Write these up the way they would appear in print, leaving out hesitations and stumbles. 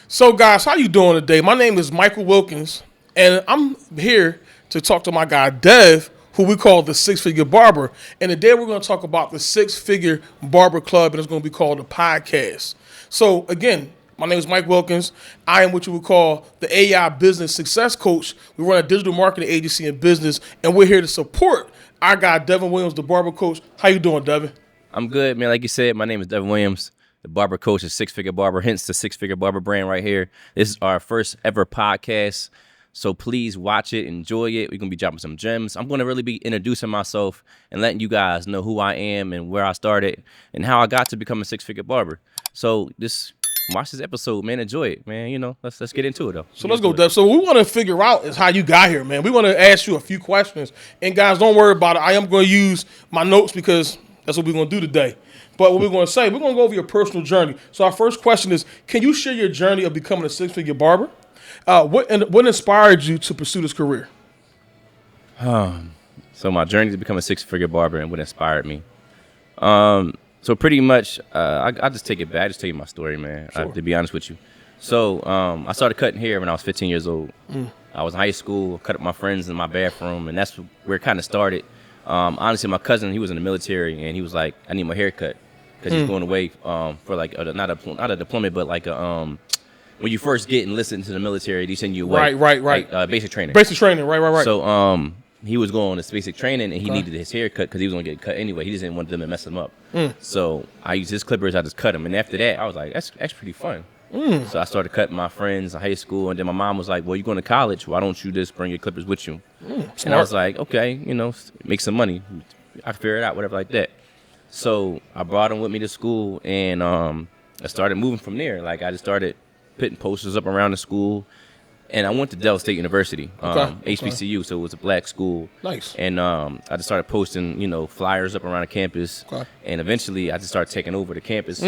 So, guys, how you doing today? My name is Michael Wilkins, and I'm here to talk to my guy Dev, who we call the Six Figure Barber. And today we're going to talk about the Six Figure Barber Club, and it's going to be called the podcast. So, again, my name is Mike Wilkins. I am what you would call the AI business success coach. We run a digital marketing agency and business, and we're here to support our guy Devin Williams, the barber coach. How you doing, Devin? I'm good, man. Like you said, my name is Devin Williams, the barber coach of Six Figure Barber, hence the Six Figure Barber brand right here. This is our first ever podcast, so please watch it, enjoy it. We're going to be dropping some gems. I'm going to really be introducing myself and letting you guys know who I am and where I started and how I got to become a Six Figure Barber. So just watch this episode, man. Enjoy it, man. You know, let's get into it, though. So let's go, Dev. So what we want to figure out is how you got here, man. We want to ask you a few questions. And, guys, don't worry about it. I am going to use my notes because that's what we're going to do today. But what we're going to say, we're going to go over your personal journey. So our first question is, can you share your journey of becoming a six-figure barber? What inspired you to pursue this career? So my journey to become a six-figure barber and what inspired me. So pretty much, I'll just take it back. Just tell you my story, man, Sure. to be honest with you. So I started cutting hair when I was 15 years old. I was in high school, cut up my friends in my bathroom, and that's where it kind of started. Honestly, my cousin, he was in the military, and he was like, I need my hair cut. Because he's going away for like not a deployment, but like a when you first get enlisted into the military, they send you away. Right. Like, basic training. Basic training, right. So he was going on this basic training, and he needed his hair cut because he was going to get cut anyway. He just didn't want them to mess him up. So I used his clippers. I just cut him, and after that, I was like, that's pretty fun. So I started cutting my friends in high school, and then my mom was like, well, you're going to college. Why don't you just bring your clippers with you? And I was like, okay, you know, make some money. I can figure it out, whatever like that. So I brought him with me to school, and I started moving from there. Like, I just started putting posters up around the school, and I went to Delaware State University, HBCU, so it was a black school. Nice. And I just started posting, you know, flyers up around the campus, and eventually I just started taking over the campus.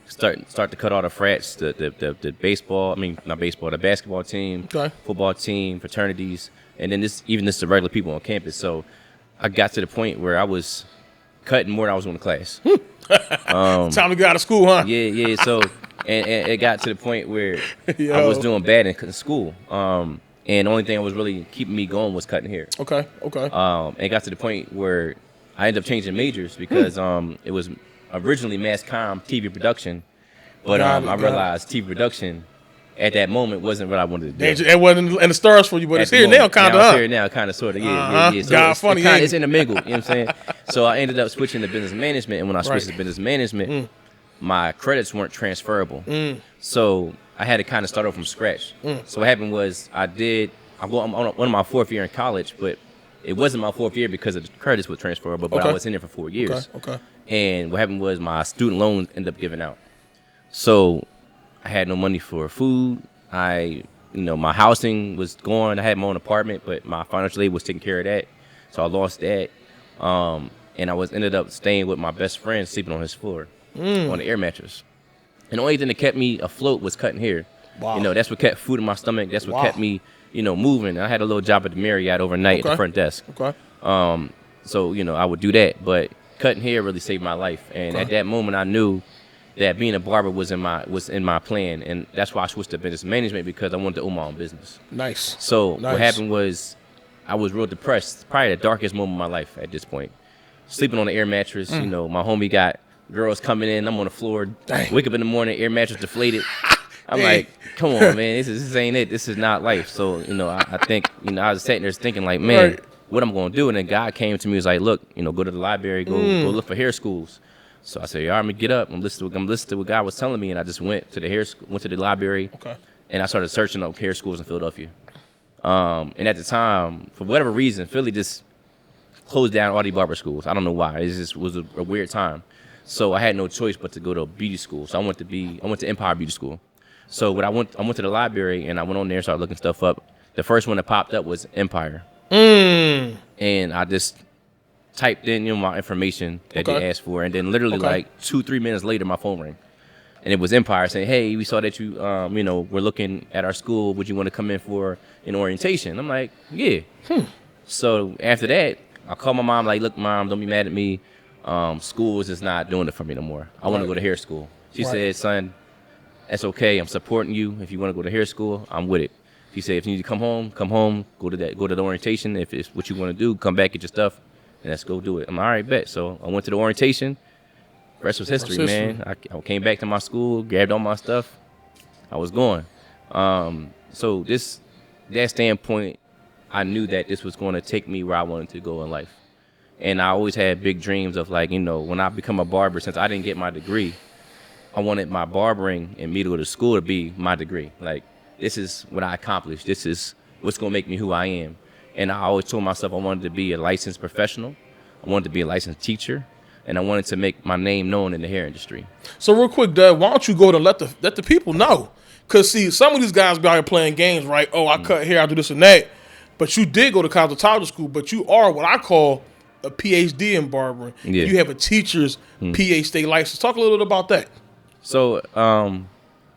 Start to cut all the frats, the baseball, not baseball, the basketball team, football team, fraternities, and then even the regular people on campus. So I got to the point where I was cutting more than I was going to class. Time to get out of school, huh? Yeah. So and it got to the point where I was doing bad in school. And the only thing that was really keeping me going was cutting hair. Okay. And it got to the point where I ended up changing majors because it was originally mass comm TV production, but I realized TV production at that moment wasn't what I wanted to do. It wasn't in the stars for you, but it's here now, kind of. It's here now, kind of, sort of, yeah. So it's in the mingle, you know what I'm saying? So I ended up switching to business management, and when I switched to business management, my credits weren't transferable. So I had to kind of start over from scratch. So what happened was I'm on one of my fourth year in college, but it wasn't my fourth year because of the credits were transferable, but I was in there for 4 years. Okay. And what happened was my student loans ended up giving out. So I had no money for food. My housing was gone. I had my own apartment, but my financial aid was taking care of that. So I lost that. And I ended up staying with my best friend, sleeping on his floor on the air mattress. And the only thing that kept me afloat was cutting hair. Wow. You know, that's what kept food in my stomach. That's what kept me, moving. I had a little job at the Marriott overnight at the front desk. Okay. So, I would do that. But cutting hair really saved my life. And at that moment, I knew that being a barber was in my plan, and that's why I switched to business management because I wanted to own my own business. Nice. So what happened was I was real depressed, probably the darkest moment of my life at this point. Sleeping on the air mattress, my homie got girls coming in, I'm on the floor, wake up in the morning, air mattress deflated. I'm like, come on, man, this ain't it. This is not life. So, I think, I was sitting there thinking like, man, what I'm going to do? And then God came to me and was like, look, go to the library, go look for hair schools. So I said, all right, I'm going to get up. I'm listening to what God was telling me. And I just went to the library. Okay. And I started searching up hair schools in Philadelphia. And at the time, for whatever reason, Philly just closed down all the barber schools. I don't know why. It just was a weird time. So I had no choice but to go to a beauty school. So I went to Empire Beauty School. So I went to the library and I went on there and started looking stuff up. The first one that popped up was Empire. And I just typed in my information that they asked for, and then literally like 2-3 minutes later, my phone rang, and it was Empire saying, "Hey, we saw that you, we're looking at our school. Would you want to come in for an orientation?" I'm like, "Yeah." So after that, I called my mom, like, "Look, Mom, don't be mad at me. School is just not doing it for me no more. I want to go to hair school." She said, "Son, That's okay. I'm supporting you. If you want to go to hair school, I'm with it. If you say if you need to come home, go to the orientation. If it's what you want to do, come back, get your stuff, and let's go do it. I'm all right, bet. So I went to the orientation. Rest was history, man. I came back to my school, grabbed all my stuff. I was going. So that standpoint, I knew that this was going to take me where I wanted to go in life. And I always had big dreams of like, when I become a barber, since I didn't get my degree, I wanted my barbering and me to go to school to be my degree. Like, this is what I accomplished. This is what's going to make me who I am. And I always told myself I wanted to be a licensed professional. I wanted to be a licensed teacher. And I wanted to make my name known in the hair industry. So real quick, Dad, why don't you go to let the people know? Because, see, some of these guys be out here playing games, right? Oh, I cut hair, I do this and that. But you did go to cosmetology school, but you are what I call a PhD in barbering. Yeah. You have a teacher's PA state license. Talk a little bit about that. So,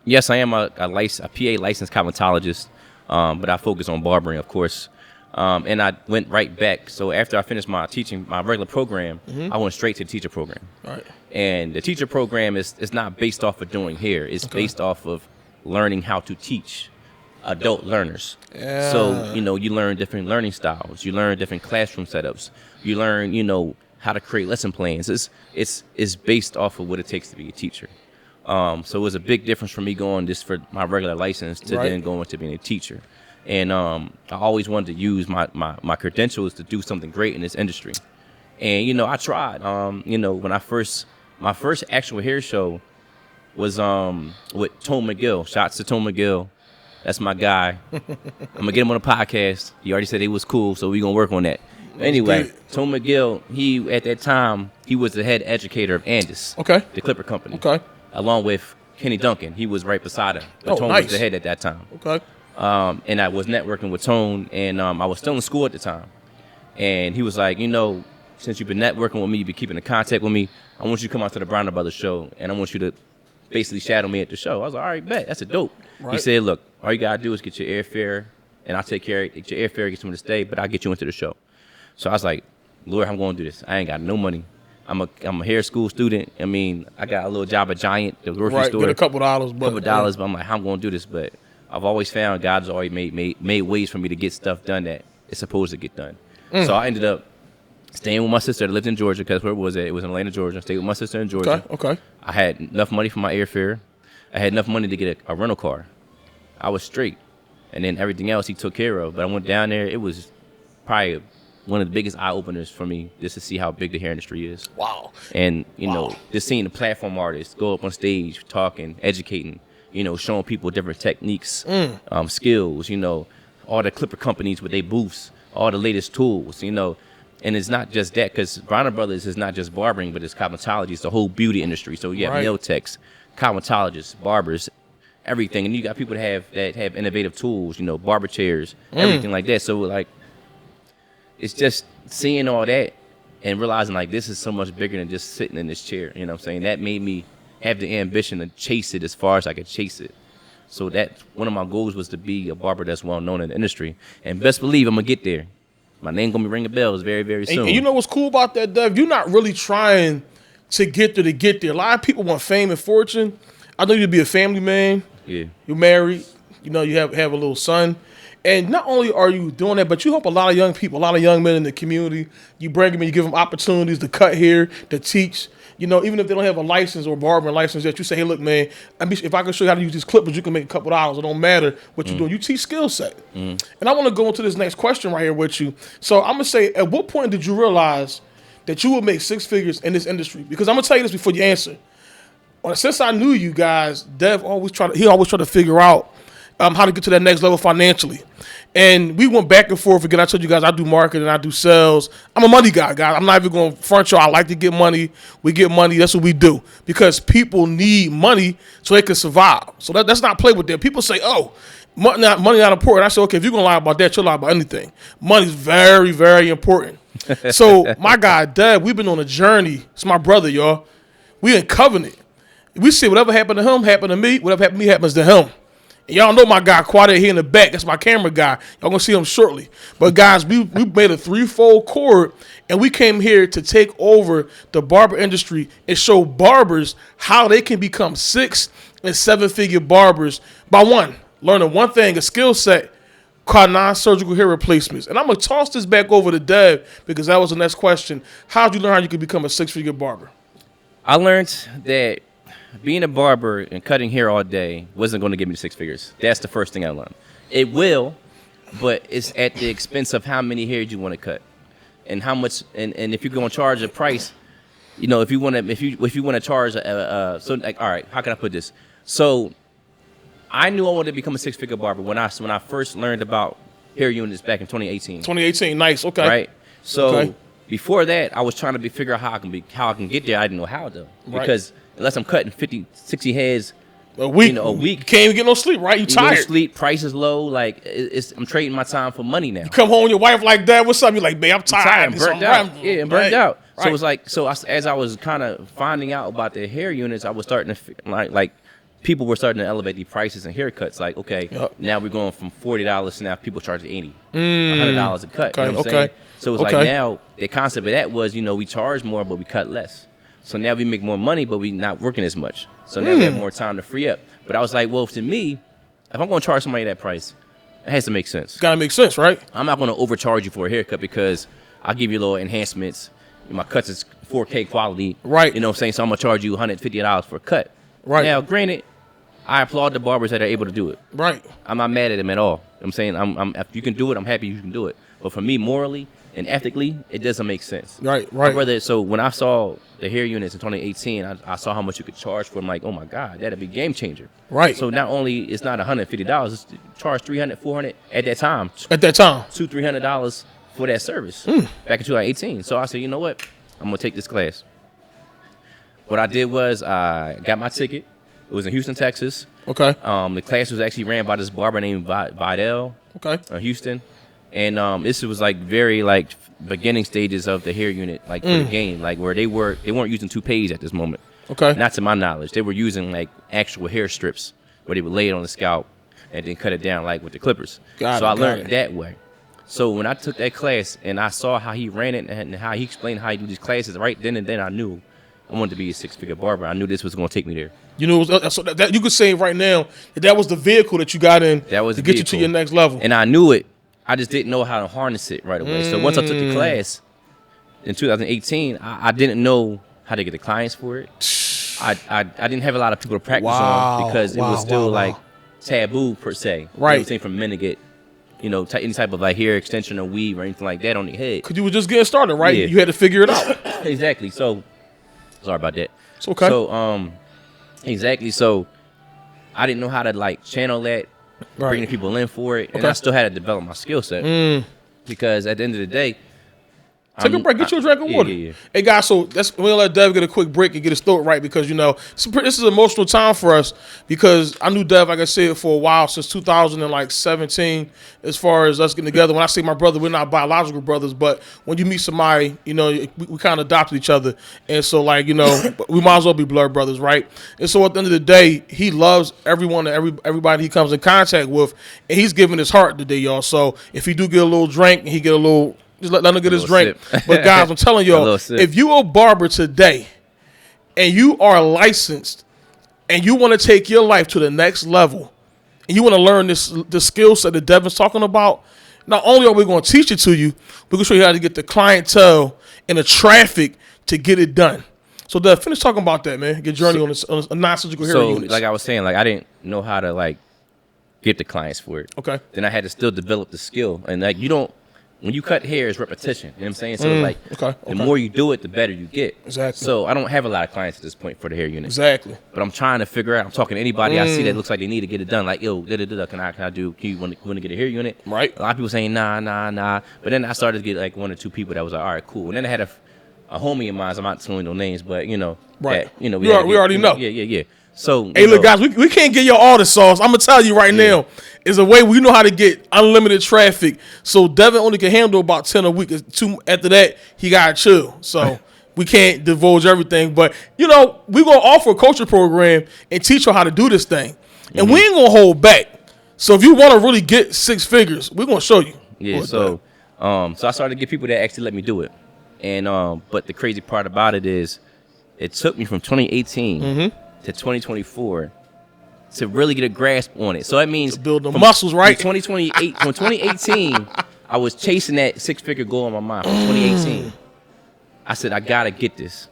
yes, I am a PA licensed cosmetologist, but I focus on barbering, of course. And I went right back. So after I finished my teaching, my regular program, I went straight to the teacher program. All right. And the teacher program is not based off of doing hair. It's based off of learning how to teach adult learners. Yeah. So, you learn different learning styles. You learn different classroom setups. You learn, how to create lesson plans. It's based off of what it takes to be a teacher. So it was a big difference for me going just for my regular license to then going to being a teacher. And I always wanted to use my credentials to do something great in this industry. And, I tried. When my first actual hair show was with Tone McGill. Shouts to Tone McGill. That's my guy. I'm going to get him on the podcast. He already said he was cool, so we're going to work on that. Anyway, Tone McGill, at that time, he was the head educator of Andis, the Clipper company. Okay. Along with Kenny Duncan. He was right beside him. But Tone was the head at that time. Okay. And I was networking with Tone, and I was still in school at the time. And he was like, since you've been networking with me, you've been keeping in contact with me, I want you to come out to the Browner Brothers show, and I want you to basically shadow me at the show. I was like, all right, bet. That's a dope. Right. He said, look, all you got to do is get your airfare, and I'll take care of your airfare, get someone to stay, but I'll get you into the show. So I was like, Lord, I'm going to do this. I ain't got no money. I'm a hair school student. I mean, I got a little job at Giant, the grocery store. Get a couple dollars. But I'm like, how I'm going to do this? But I've always found God's always made ways for me to get stuff done that it's supposed to get done. So I ended up staying with my sister that lived in Georgia, because where was it? It was in Atlanta, Georgia. I stayed with my sister in Georgia. Okay. I had enough money for my airfare. I had enough money to get a rental car. I was straight. And then everything else he took care of. But I went down there. It was probably one of the biggest eye-openers for me, just to see how big the hair industry is. Wow. And, just seeing the platform artists go up on stage, talking, educating, showing people different techniques, skills, all the clipper companies with their booths, all the latest tools, And it's not just that, because Browner Brothers is not just barbering, but it's cosmetology. It's the whole beauty industry. So you have nail techs, cosmetologists, barbers, everything. And you got people that have innovative tools, barber chairs, everything like that. So, like, it's just seeing all that and realizing, like, this is so much bigger than just sitting in this chair. You know what I'm saying? That made me have the ambition to chase it as far as I could chase it. So that one of my goals was to be a barber that's well known in the industry. And best believe I'm going to get there. My name going to be ringing bells very, very soon. And you know what's cool about that, Dev? You're not really trying to get there. A lot of people want fame and fortune. I know you'd be a family man. Yeah. You're married. You have a little son. And not only are you doing that, but you help a lot of young people, a lot of young men in the community. You bring them and you give them opportunities to cut hair, to teach. Even if they don't have a license or barbering license yet, you say, hey, look, man, if I can show you how to use these clippers, you can make a couple dollars. It don't matter what you're doing. You teach skill set. And I want to go into this next question right here with you. So I'm going to say, at what point did you realize that you would make six figures in this industry? Because I'm going to tell you this before you answer. Since I knew you guys, Dev always tried to figure out how to get to that next level financially. And we went back and forth again. I told you guys I do marketing, I do sales. I'm a money guy, guys. I'm not even going to front y'all. I like to get money. We get money. That's what we do. Because people need money so they can survive. So that's not play with them. People say, oh, money not important. I say, okay, if you're going to lie about that, you'll lie about anything. Money's very, very important. So my guy, Dad, we've been on a journey. It's my brother, y'all. We in covenant. We see whatever happened to him happened to me. Whatever happened to me happens to him. And y'all know my guy, Quade, here in the back. That's my camera guy. Y'all going to see him shortly. But, guys, we made a threefold chord, and we came here to take over the barber industry and show barbers how they can become 6 and seven-figure barbers by learning one thing, a skill set called non-surgical hair replacements. And I'm going to toss this back over to Dev because that was the next question. How did you learn how you could become a six-figure barber? I learned that being a barber and cutting hair all day wasn't going to give me 6 figures. That's the first thing I learned. It will, but it's at the expense of how many hairs you want to cut and how much. And if you're going to charge a price, you know, if you want to charge so like, all right, how can I put this? So I knew I wanted to become a 6-figure barber when I first learned about hair units back in 2018. 2018, nice, okay. Right. So before that, I was trying to figure out how I can get there. I didn't know how though, because unless I'm cutting 50, 60 heads a week, you can't even get no sleep, right? You tired. No sleep, price is low. Like I'm trading my time for money now. You come home, your wife like, Dad, what's up? You're like, babe, I'm tired. I'm burnt out. Yeah, I'm burnt out. Right. So it was like, as I was kind of finding out about the hair units, I was starting to like people were starting to elevate the prices and haircuts. Like, okay, now we're going from $40 to now people charging $80, $100 a cut. Okay, you know what I'm saying? So it's like now the concept of that was, we charge more, but we cut less. So now we make more money, but we not working as much. So now we have more time to free up. But I was like, well, to me, if I'm going to charge somebody that price, it has to make sense. Gotta make sense, right? I'm not going to overcharge you for a haircut because I'll give you little enhancements. My cuts is 4K quality. Right. You know what I'm saying? So I'm going to charge you $150 for a cut. Right. Now, granted, I applaud the barbers that are able to do it. Right. I'm not mad at them at all. You know what I'm saying? If you can do it, I'm happy you can do it. But for me, morally and ethically, it doesn't make sense. Right. So when I saw the hair units in 2018, I saw how much you could charge for them. Like, oh my God, that'd be a game changer. Right. So not only it's not $150, it's charged $300, $400 at that time. $200, $300 for that service back in 2018. So I said, you know what? I'm gonna take this class. What I did was I got my ticket. It was in Houston, Texas. Okay. The class was actually ran by this barber named Vidal. Okay. Houston. And this was like very like beginning stages of the hair unit, like for the game, like where they weren't using toupees at this moment. Okay. Not to my knowledge. They were using like actual hair strips where they would lay it on the scalp and then cut it down like with the clippers. I learned it that way. So when I took that class and I saw how he ran it and how he explained how he do these classes, right then and then I knew I wanted to be a 6-figure barber. I knew this was going to take me there. You know, so that you could say right now that was the vehicle that you got in to get you to your next level. And I knew it. I just didn't know how to harness it right away. So once I took the class in 2018, I didn't know how to get the clients for it. I didn't have a lot of people to practice on because it was still like taboo per se. Right. You know what I'm saying? For men to get, any type of like hair extension or weave or anything like that on your head. Because you were just getting started, right? Yeah. You had to figure it out. Exactly. So, sorry about that. It's okay. So, exactly. So, I didn't know how to like channel that. Bringing people in for it, and I still had to develop my skill set because at the end of the day, take a break, get you a drink of water. Yeah. Hey guys, so we're gonna let Dev get a quick break and get his throat right because this is an emotional time for us because I knew Dev, like I said, for a while since 2017. As far as us getting together, when I say my brother, we're not biological brothers, but when you meet somebody, we kind of adopted each other, and so we might as well be blood brothers, right? And so at the end of the day, he loves everyone and everybody he comes in contact with, and he's giving his heart today, y'all. So if he do get a little drink and he get a little. Just let him get his drink. But guys, I'm telling y'all, if you a barber today and you are licensed and you want to take your life to the next level and you want to learn the skill set that Devin's talking about, not only are we going to teach it to you, we're going to show you how to get the clientele and the traffic to get it done. So Dev, finish talking about that, man. Get journey on a non-surgical hair unit. So like I was saying, like I didn't know how to like get the clients for it. Okay. Then I had to still develop the skill. And like when you cut hair, it's repetition. You know what I'm saying? So the more you do it, the better you get. Exactly. So I don't have a lot of clients at this point for the hair unit. Exactly. But I'm trying to figure out. I'm talking to anybody I see that looks like they need to get it done. Like, yo, can you want to get a hair unit? Right. A lot of people saying nah. But then I started to get like 1 or 2 people that was like, all right, cool. And then I had a homie of mine. I'm not telling no names, but right. That, we already know. Yeah. So hey, look, guys, we can't get y'all all the sauce. I'm gonna tell you right now, is a way we know how to get unlimited traffic. So Devin only can handle about 10 a week. After that, he gotta chill. So we can't divulge everything, but we're gonna offer a coaching program and teach you how to do this thing, and we ain't gonna hold back. So if you want to really get 6 figures, we're gonna show you. Yeah. So I started to get people that actually let me do it, and but the crazy part about it is, it took me from 2018. To 2024 to really get a grasp on it. So that means to build the muscles, right? 2018, I was chasing that 6-figure goal in my mind from 2018. I said, I got to get this.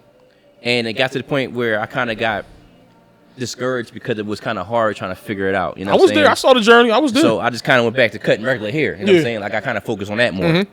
And it got to the point where I kind of got discouraged because it was kind of hard trying to figure it out. You know, I was there. I saw the journey. I was there. So I just kind of went back to cutting regular hair. You know what I'm saying? Like I kind of focused on that more.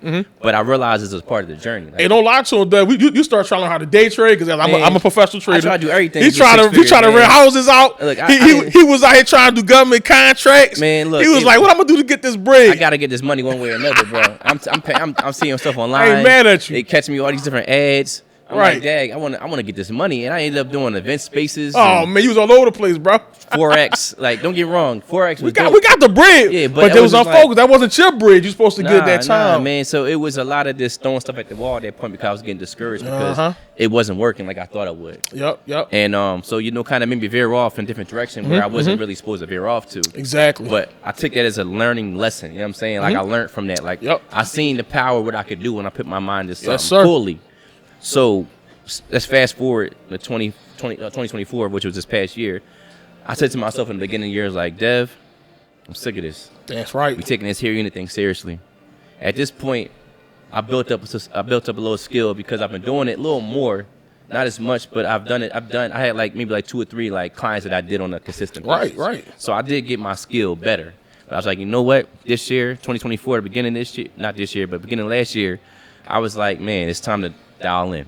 But I realized this was part of the journey. Like, hey, don't lie to him, Dad. You start trying to learn how to day trade because I'm a professional trader. I try to do everything. He's trying to rent houses out. Look, he was out here trying to do government contracts. Man, look, he was like, "What I'm gonna do to get this bread? I gotta get this money one way or another, bro. I'm seeing stuff online. I ain't mad at you. They catching me all these different ads. I'm right. like, Dang, I want to get this money, and I ended up doing event spaces. Oh man, you was all over the place, bro. Forex, like don't get me wrong, Forex was we got the bread, yeah, but there was unfocused. Like, that wasn't your bread. You're supposed to get that time, man. So it was a lot of this throwing stuff at the wall at that point because I was getting discouraged because it wasn't working like I thought it would. Yep. And so kind of made me veer off in a different direction where I wasn't really supposed to veer off to. Exactly. But I took that as a learning lesson. You know what I'm saying? Like I learned from that. Like I seen the power of what I could do when I put my mind to something fully. So let's fast forward to 2024, which was this past year. I said to myself in the beginning of the year, like, Dev, I'm sick of this. That's right. We taking this hair unit thing seriously. At this point, I built up a little skill because I've been doing it a little more, not as much, but I've done it. I had maybe 2 or 3 clients that I did on a consistent basis. Right. So I did get my skill better. But I was like, you know what? This year, 2024, the beginning of this year, not this year, but beginning of last year, I was like, man, it's time to dial in.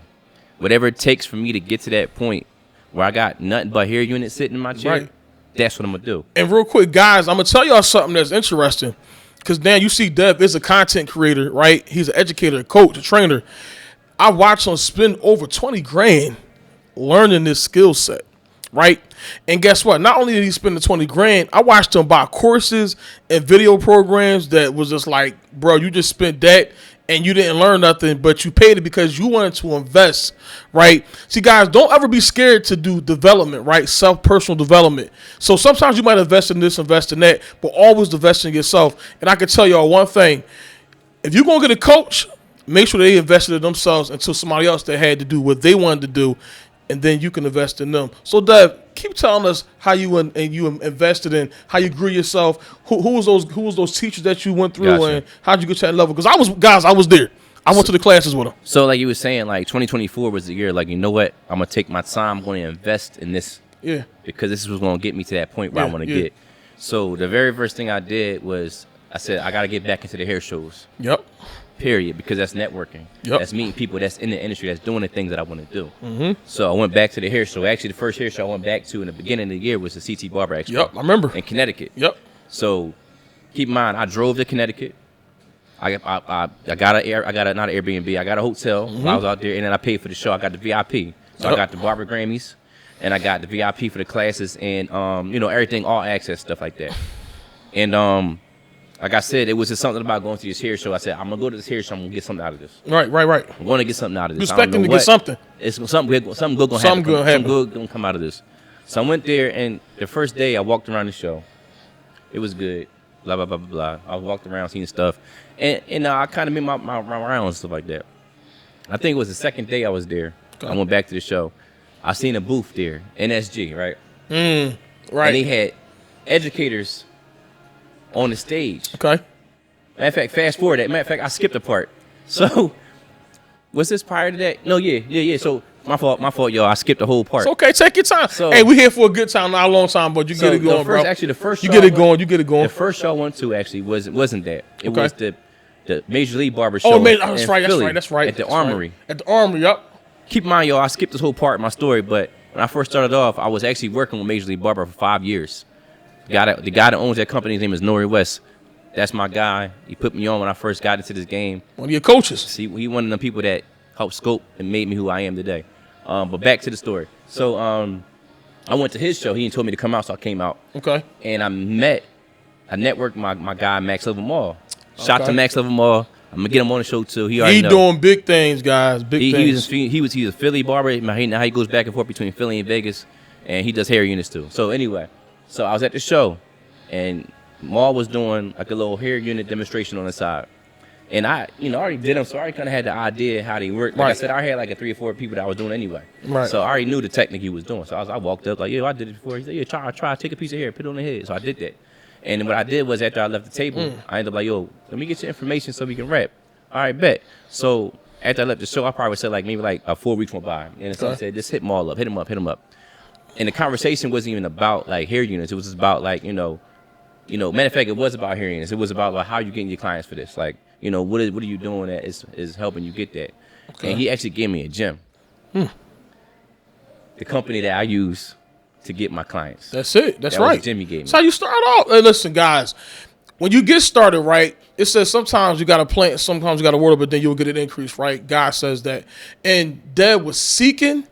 Whatever it takes for me to get to that point where I got nothing but hair units sitting in my chair, that's what I'm going to do. And real quick, guys, I'm going to tell y'all something that's interesting. Because, Dan, you see Dev is a content creator, right? He's an educator, a coach, a trainer. I watched him spend over 20 grand learning this skill set, right? And guess what? Not only did he spend the 20 grand, I watched him buy courses and video programs that was just like, bro, you just spent that and you didn't learn nothing, but you paid it because you wanted to invest, right? See, guys, don't ever be scared to do development, right? Personal development. So sometimes you might invest in this, invest in that, but always invest in yourself. And I can tell y'all one thing. If you're going to get a coach, make sure they invested in themselves until somebody else that had to do what they wanted to do, and then you can invest in them. So, Dev, keep telling us how you invested in, how you grew yourself. Who was those teachers that you went through, and how'd you get to that level? Because I was there. I went to the classes with them. So, like you were saying, 2024 was the year. Like, you know what? I'm gonna take my time. I'm going to invest in this. Yeah. Because this is what's gonna get me to that point where I want to get. So the very first thing I did was I said I got to get back into the hair shows. Yep. Period, because that's networking. Yep. That's meeting people that's in the industry that's doing the things that I want to do. Mm-hmm. So I went back to the hair show. Actually, the first hair show I went back to in the beginning of the year was the CT Barber Expo. Yep, I remember. In Connecticut. Yep. So keep in mind, I drove to Connecticut. I got not an Airbnb. I got a hotel. Mm-hmm. I was out there, and then I paid for the show. I got the VIP. So I got the Barber Grammys, and I got the VIP for the classes, and everything, all access stuff like that. And like I said, it was just something about going to this hair show. I said, I'm going to go to this hair show. I'm going to get something out of this. Right. I'm going to get something out of this. Expecting to get something. It's something good going to happen. Something good going to come out of this. So I went there, and the first day I walked around the show. It was good. Blah, blah, blah, blah, blah. I walked around seeing stuff. And I kind of made my rounds and stuff like that. I think it was the second day I was there. Okay. I went back to the show. I seen a booth there, NSG, right? Right. And they had educators on the stage. Okay. Matter of fact, fast forward that. Matter of fact, I skipped a part. So, was this prior to that? No, yeah. So, my fault, y'all. I skipped the whole part. It's okay. Take your time. So, hey, we're here for a good time, not a long time, but you get it going, bro. Actually, the first you get it going. The first show I went to actually wasn't that. It was the Major League Barber show. Oh, that's right. At the Armory. At the Armory, yep. Keep in mind, y'all, I skipped this whole part of my story, but when I first started off, I was actually working with Major League Barber for 5 years. The guy that owns that company, his name is Nori West. That's my guy. He put me on when I first got into this game. One of your coaches. See, he one of the people that helped scope and made me who I am today. But back to the story. So I went to his show. He told me to come out, so I came out. Okay. And I networked my guy, Max Livermore. Shout out to Max Livermore. I'm going to get him on the show, too. He doing big things, guys. Big things. He's a Philly barber. Now he goes back and forth between Philly and Vegas. And he does hair units, too. So anyway. So I was at the show, and Maul was doing like a little hair unit demonstration on the side. And I already did them, so I already kind of had the idea how they work. Like I said, I had like 3 or 4 people that I was doing anyway. Right. So I already knew the technique he was doing. So I walked up like, I did it before. He said, try, take a piece of hair, put it on the head. So I did that. And what I did was after I left the table, I ended up like, let me get your information so we can rap. All right, bet. So after I left the show, I probably said like maybe like 4 weeks went by. And someone said, just hit them all up, hit them up. And the conversation wasn't even about like hair units. It was just about like, matter of fact, it was about hair units. It was about like how you getting your clients for this. Like, what are you doing that is helping you get that? Okay. And he actually gave me a gem. The company that I use to get my clients. That's it. That's right. Was the gem he gave me. That's how you start off. Hey, listen, guys, when you get started, right, it says sometimes you got to plant, sometimes you got to water, but then you'll get an increase, right? God says that. And Dad was seeking.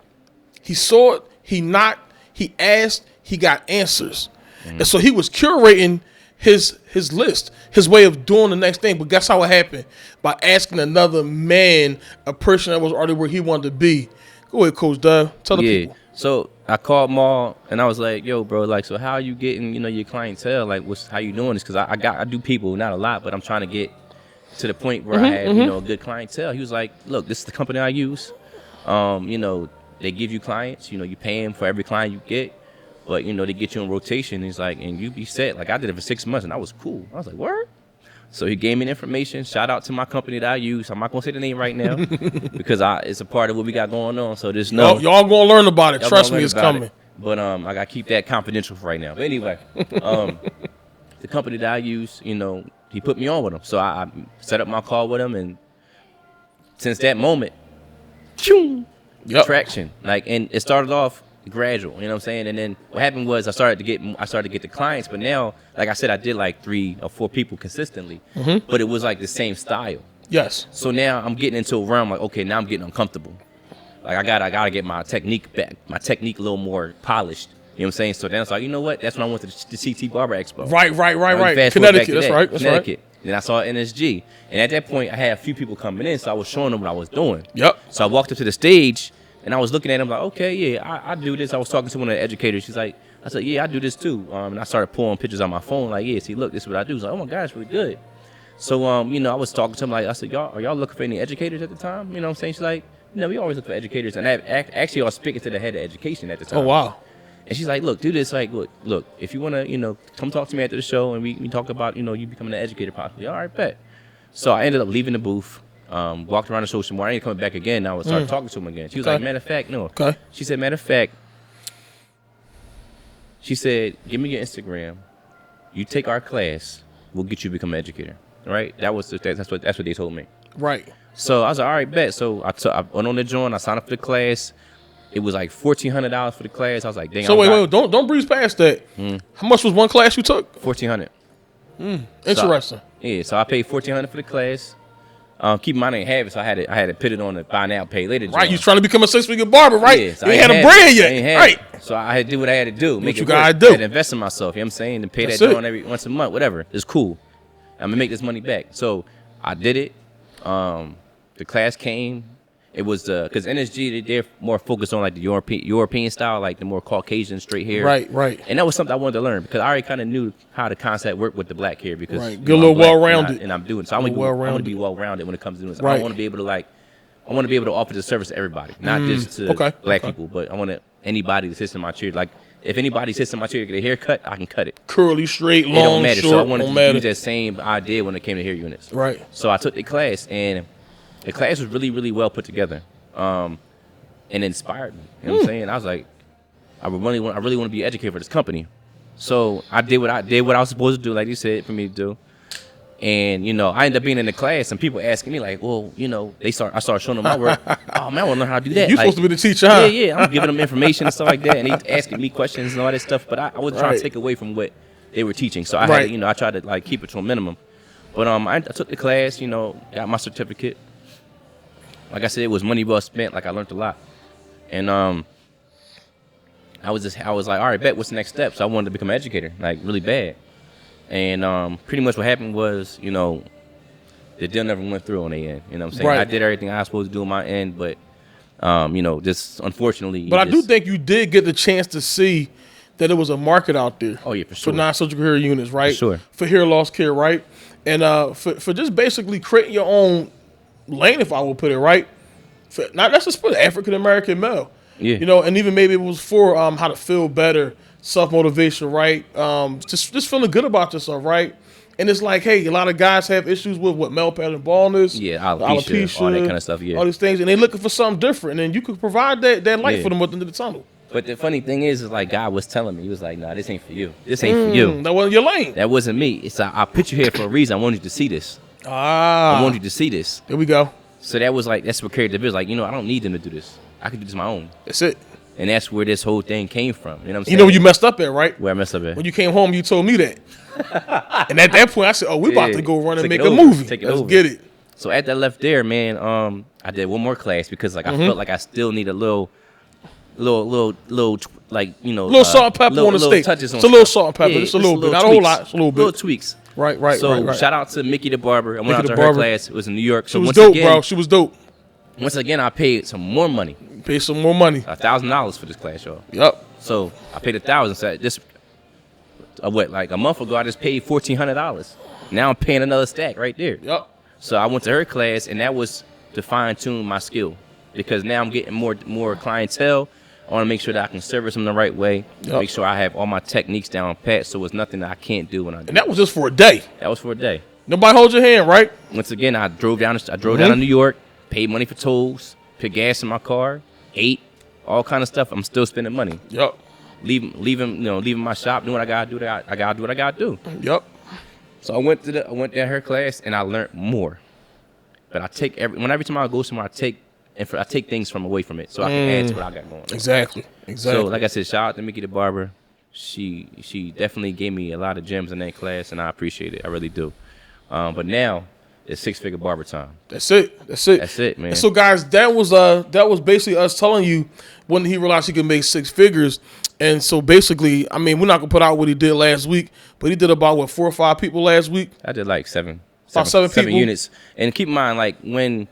He saw it. He knocked. He asked. He got answers. And so he was curating his list, his way of doing the next thing. But guess how it happened? By asking another man, a person that was already where he wanted to be. Go ahead, Coach Dove. Tell the people. So I called Maul and I was like, yo, bro, like, so how are you getting, your clientele? Like, how you doing this? Because I do people, not a lot, but I'm trying to get to the point where I have, a good clientele. He was like, look, this is the company I use. They give you clients, you pay them for every client you get. But, they get you in rotation. He's like, and you be set. Like, I did it for 6 months, and I was cool. I was like, word? So he gave me the information. Shout out to my company that I use. I'm not going to say the name right now because it's a part of what we got going on. So there's no... Y'all going to learn about it. Trust me, it's coming. But I got to keep that confidential for right now. But anyway, the company that I use, he put me on with him. So I set up my call with him, and since that moment, traction. Like, and it started off gradual, you know what I'm saying? And then what happened was I started to get the clients, but now, like I said, I did like 3 or 4 people consistently, but it was like the same style. Yes. So now I'm getting into a realm like, okay, now I'm getting uncomfortable. Like I gotta get my technique back, my technique a little more polished. You know what I'm saying? So then I was like, you know what? That's when I went to the CT Barber Expo. Right. Connecticut, that's right. Connecticut. Then I saw NSG. And at that point, I had a few people coming in, so I was showing them what I was doing. Yep. So I walked up to the stage, and I was looking at him like, okay, yeah, I do this. I was talking to one of the educators. She's like, I said, yeah, I do this too. And I started pulling pictures on my phone like, yeah, see, look, this is what I do. He's like, oh my God, it's really good. So, I was talking to him like, I said, are y'all looking for any educators at the time? You know what I'm saying? She's like, we always look for educators. And actually, I was speaking to the head of education at the time. Oh, wow. And she's like, look, do this. Like, look, if you want to, come talk to me after the show and we talk about, you becoming an educator possibly. All right, bet. So I ended up leaving the booth. Walked around the show some more. I ain't coming back again. I was started talking to him again. She was like, matter of fact, no. Okay. She said, matter of fact, she said, give me your Instagram. You take our class. We'll get you to become an educator. Right? That's what they told me. Right. So I was like, all right, bet. So I went on the joint. I signed up for the class. It was like $1,400 for the class. I was like, dang. So wait, don't breeze past that. How much was one class you took? $1,400. Interesting. So I paid $1,400 for the class. Keep in mind I didn't have it, so I had to put it on the buy now, pay later. Right, you trying to become a 6-figure barber, right? Yeah, so you ain't had a brand yet, right? So I had to do what I had to do. What you gotta do? I had to invest in myself. You know what I'm saying? To pay that joint every once a month, whatever. It's cool. I'm gonna make this money back. So I did it. The class came. It was because NSG they're more focused on like the European style, like the more Caucasian straight hair. Right. And that was something I wanted to learn because I already kind of knew how the concept worked with the black hair because get a little well-rounded. And I'm doing so. I want to be well-rounded when it comes to doing this. I want to be able to offer the service to everybody, not just to black people, but I want anybody that sits in my chair. Like if anybody sits in my chair to get a haircut, I can cut it. Curly, straight, long, it don't matter. short. So I wanted to use that same idea when it came to hair units. Right. So I took the class and. The class was really, really well put together, and inspired me. You know what I'm saying? I was like, I really want to be an educator for this company. So I did what I was supposed to do, like you said, for me to do. And I ended up being in the class, and people asking me like, well, I started showing them my work. Oh man, I want to learn how to do that. You're supposed to be the teacher, huh? Yeah. I'm giving them information and stuff like that, and they asking me questions and all that stuff. But I wasn't trying to take away from what they were teaching. So I had, I tried to like keep it to a minimum. But I took the class, got my certificate. Like I said, it was money well spent. Like I learned a lot, and I was like, all right, bet. What's the next step? So I wanted to become an educator, like really bad. And pretty much what happened was, the deal never went through on the end. You know what I'm saying? Right. I did everything I was supposed to do on my end, but just unfortunately. But I do think you did get the chance to see that there was a market out there. Oh yeah, for sure. For non-surgical hair units, right? For sure. For hair loss care, right? And for just basically creating your own lane, if I will put it right. Not that's just for the African American male. Yeah. You know, and even maybe it was for how to feel better, self motivation, right? Just feeling good about yourself, right? And it's like, hey, a lot of guys have issues with what male pattern baldness, alopecia, all that kind of stuff, yeah, all these things, and they're looking for something different, and you could provide that light Yeah. for them at the end of the tunnel. But the funny thing is like God was telling me, he was like, nah, this ain't for you. This ain't for you. That wasn't your lane. That wasn't me. It's I put you here for a reason. I want you to see this. Ah, I want you to see this. There we go. So that's what carried the bill. Like, I don't need them to do this. I can do this my own. That's it. And that's where this whole thing came from. You know what I'm saying? You know where you messed up at, right? Where I messed up at? When you came home, you told me that. And at that point, I said, "Oh, we about to go run and Take make it a over. movie. Take it Let's over. get it." So after I left there, man, I did one more class because like I felt like I still need a little like Little salt and pepper on the steak. Touches on It's a little stuff. salt and pepper. Yeah, Just a little bit, not a tweaks. whole lot. It's a little bit. Little tweaks. Right. So shout out to Mickey the Barber. I went out Mickey to the her Barber. class. It was in New York. She So was once dope, again, bro. She was dope. Once again, I paid some more money, Pay some more money. $1,000 for this class, y'all. Yep. So I paid $1,000. So this, like a month ago, I just paid $1,400. Now I'm paying another stack right there. Yep. So I went to her class, and that was to fine tune my skill because now I'm getting more clientele. I want to make sure that I can service them the right way. Yep. Make sure I have all my techniques down pat, so it's nothing that I can't do when I do. And that was just for a day. That was for a day. Nobody hold your hand, right? Once again, I drove down to New York, paid money for tolls, put gas in my car, ate, all kind of stuff. I'm still spending money. Yep. Leaving my shop, doing what I gotta do. I gotta do what I gotta do. Yep. So I went to her class and I learned more. But I take every time I go somewhere, I take things from away from it, so I can add to what I got going on. Exactly. So like I said, shout out to Mickey the Barber. She definitely gave me a lot of gems in that class, and I appreciate it. I really do. But now it's six-figure barber time. That's it. That's it, man. And so, guys, that was basically us telling you when he realized he could make six figures. And so, basically, I mean, we're not gonna put out what he did last week, but he did about 4 or 5 people last week. I did like seven people? units. And keep in mind, like when